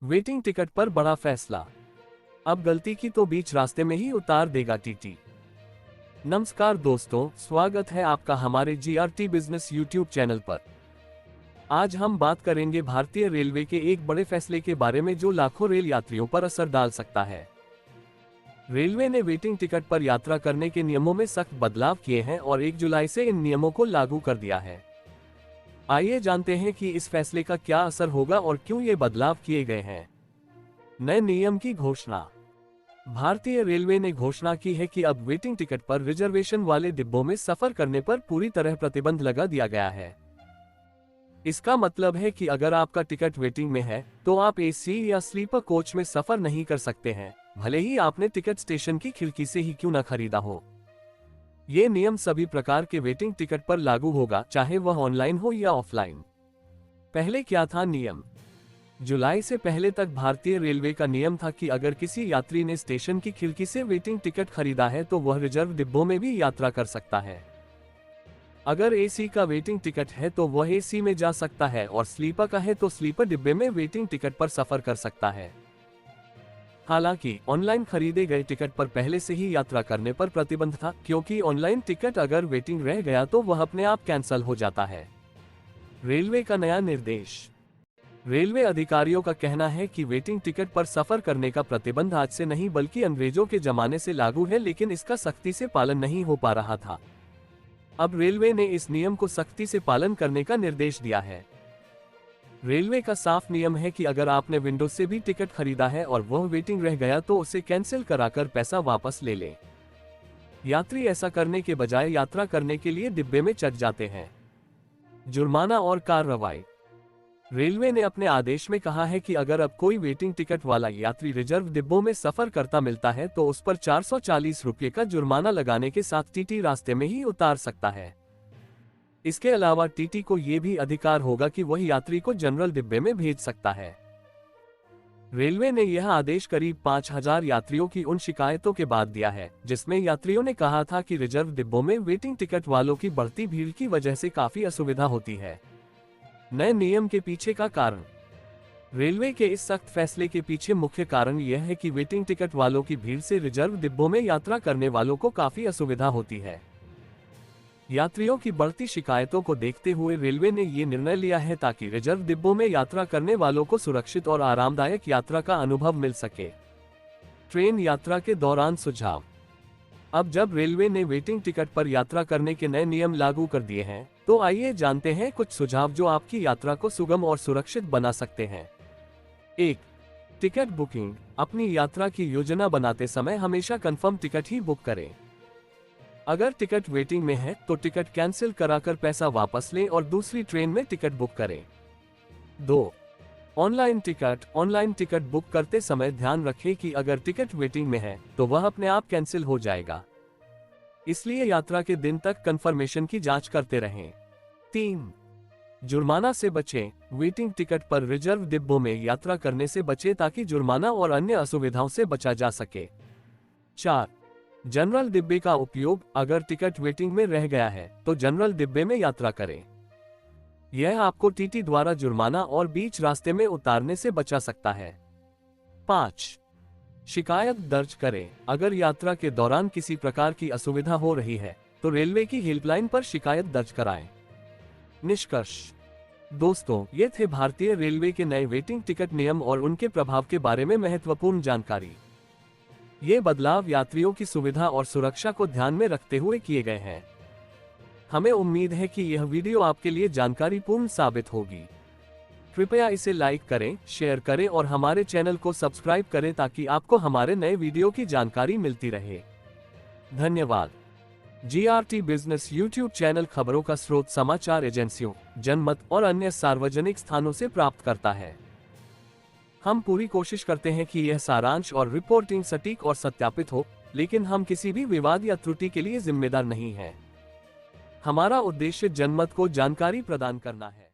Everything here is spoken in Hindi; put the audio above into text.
वेटिंग टिकट पर बड़ा फैसला। अब गलती की तो बीच रास्ते में ही उतार देगा टीटी। नमस्कार दोस्तों, स्वागत है आपका हमारे जीआरटी बिजनेस यूट्यूब चैनल पर। आज हम बात करेंगे भारतीय रेलवे के एक बड़े फैसले के बारे में जो लाखों रेल यात्रियों पर असर डाल सकता है। रेलवे ने वेटिंग टिकट पर यात्रा करने के नियमों में सख्त बदलाव किए हैं और 1 जुलाई से इन नियमों को लागू कर दिया है। आइए जानते हैं कि इस फैसले का क्या असर होगा और क्यों ये बदलाव किए गए हैं। नए नियम की घोषणा। भारतीय रेलवे ने घोषणा की है कि अब वेटिंग टिकट पर रिजर्वेशन वाले डिब्बों में सफर करने पर पूरी तरह प्रतिबंध लगा दिया गया है। इसका मतलब है कि अगर आपका टिकट वेटिंग में है तो आप एसी या स्लीपर कोच में सफर नहीं कर सकते हैं, भले ही आपने टिकट स्टेशन की खिड़की से ही क्यों न खरीदा हो। ये नियम सभी प्रकार के वेटिंग टिकट पर लागू होगा, चाहे वह ऑनलाइन हो या ऑफलाइन। पहले क्या था नियम? जुलाई से पहले तक भारतीय रेलवे का नियम था कि अगर किसी यात्री ने स्टेशन की खिड़की से वेटिंग टिकट खरीदा है तो वह रिजर्व डिब्बों में भी यात्रा कर सकता है। अगर एसी का वेटिंग टिकट है तो वह एसी में जा सकता है और स्लीपर का है तो स्लीपर डिब्बे में वेटिंग टिकट पर सफर कर सकता है। हालांकि ऑनलाइन खरीदे गए टिकट पर पहले से ही यात्रा करने पर प्रतिबंध था, क्योंकि ऑनलाइन टिकट अगर वेटिंग रह गया तो वह अपने आप कैंसिल हो जाता है। रेलवे का नया निर्देश। रेलवे अधिकारियों का कहना है कि वेटिंग टिकट पर सफर करने का प्रतिबंध आज से नहीं बल्कि अंग्रेजों के जमाने से लागू है, लेकिन इसका सख्ती से पालन नहीं हो पा रहा था। अब रेलवे ने इस नियम को सख्ती से पालन करने का निर्देश दिया है। रेलवे का साफ नियम है कि अगर आपने विंडो से भी टिकट खरीदा है और वह वेटिंग रह गया तो उसे कैंसिल कराकर पैसा वापस ले लें। यात्री ऐसा करने के बजाय यात्रा करने के लिए डिब्बे में चढ़ जाते हैं। जुर्माना और कार्रवाई। रेलवे ने अपने आदेश में कहा है कि अगर अब कोई वेटिंग टिकट वाला यात्री रिजर्व डिब्बों में सफर करता मिलता है तो उस पर 440 रुपये का जुर्माना लगाने के साथ टीटी रास्ते में ही उतार सकता है। इसके अलावा टीटी को यह भी अधिकार होगा कि वह यात्री को जनरल डिब्बे में भेज सकता है। रेलवे ने यह आदेश करीब 5000 यात्रियों की उन शिकायतों के बाद दिया है जिसमें यात्रियों ने कहा था कि रिजर्व डिब्बों में वेटिंग टिकट वालों की बढ़ती भीड़ की वजह से काफी असुविधा होती है। नए नियम के पीछे का कारण। रेलवे के इस सख्त फैसले के पीछे मुख्य कारण यह है कि वेटिंग टिकट वालों की भीड़ से रिजर्व डिब्बों में यात्रा करने वालों को काफी असुविधा होती है। यात्रियों की बढ़ती शिकायतों को देखते हुए रेलवे ने ये निर्णय लिया है ताकि रिजर्व डिब्बों में यात्रा करने वालों को सुरक्षित और आरामदायक यात्रा का अनुभव मिल सके। ट्रेन यात्रा के दौरान सुझाव। अब जब रेलवे ने वेटिंग टिकट पर यात्रा करने के नए नियम लागू कर दिए हैं तो आइए जानते हैं कुछ सुझाव जो आपकी यात्रा को सुगम और सुरक्षित बना सकते हैं। 1. Ticket booking. अपनी यात्रा की योजना बनाते समय हमेशा कंफर्म टिकट ही बुक करें। अगर टिकट वेटिंग में है तो टिकट कैंसिल कराकर पैसा वापस लें और दूसरी ट्रेन में टिकट बुक करें। 2. Online ticket. Online ticket book करते समय ध्यान रखें कि अगर टिकट वेटिंग में है तो वह अपने आप कैंसिल हो जाएगा, इसलिए यात्रा के दिन तक कंफर्मेशन की जांच करते रहें। 3. जुर्माना से बचें। वेटिंग टिकट पर रिजर्व डिब्बों में यात्रा करने से बचें ताकि जुर्माना और अन्य असुविधाओं से बचा जा सके। 4. जनरल डिब्बे का उपयोग। अगर टिकट वेटिंग में रह गया है तो जनरल डिब्बे में यात्रा करें। यह आपको टीटी द्वारा जुर्माना और बीच रास्ते में उतारने से बचा सकता है। 5. शिकायत दर्ज करें। अगर यात्रा के दौरान किसी प्रकार की असुविधा हो रही है तो रेलवे की हेल्पलाइन पर शिकायत दर्ज कराएं। निष्कर्ष। दोस्तों, ये थे भारतीय रेलवे के नए वेटिंग टिकट नियम और उनके प्रभाव के बारे में महत्वपूर्ण जानकारी। ये बदलाव यात्रियों की सुविधा और सुरक्षा को ध्यान में रखते हुए किए गए हैं। हमें उम्मीद है कि यह वीडियो आपके लिए जानकारीपूर्ण साबित होगी। कृपया इसे लाइक करें, शेयर करें और हमारे चैनल को सब्सक्राइब करें ताकि आपको हमारे नए वीडियो की जानकारी मिलती रहे। धन्यवाद। जीआरटी बिजनेस यूट्यूब चैनल खबरों का स्रोत समाचार एजेंसियों, जनमत और अन्य सार्वजनिक स्थानों से प्राप्त करता है। हम पूरी कोशिश करते हैं कि यह सारांश और रिपोर्टिंग सटीक और सत्यापित हो, लेकिन हम किसी भी विवाद या त्रुटि के लिए जिम्मेदार नहीं हैं। हमारा उद्देश्य जनमत को जानकारी प्रदान करना है।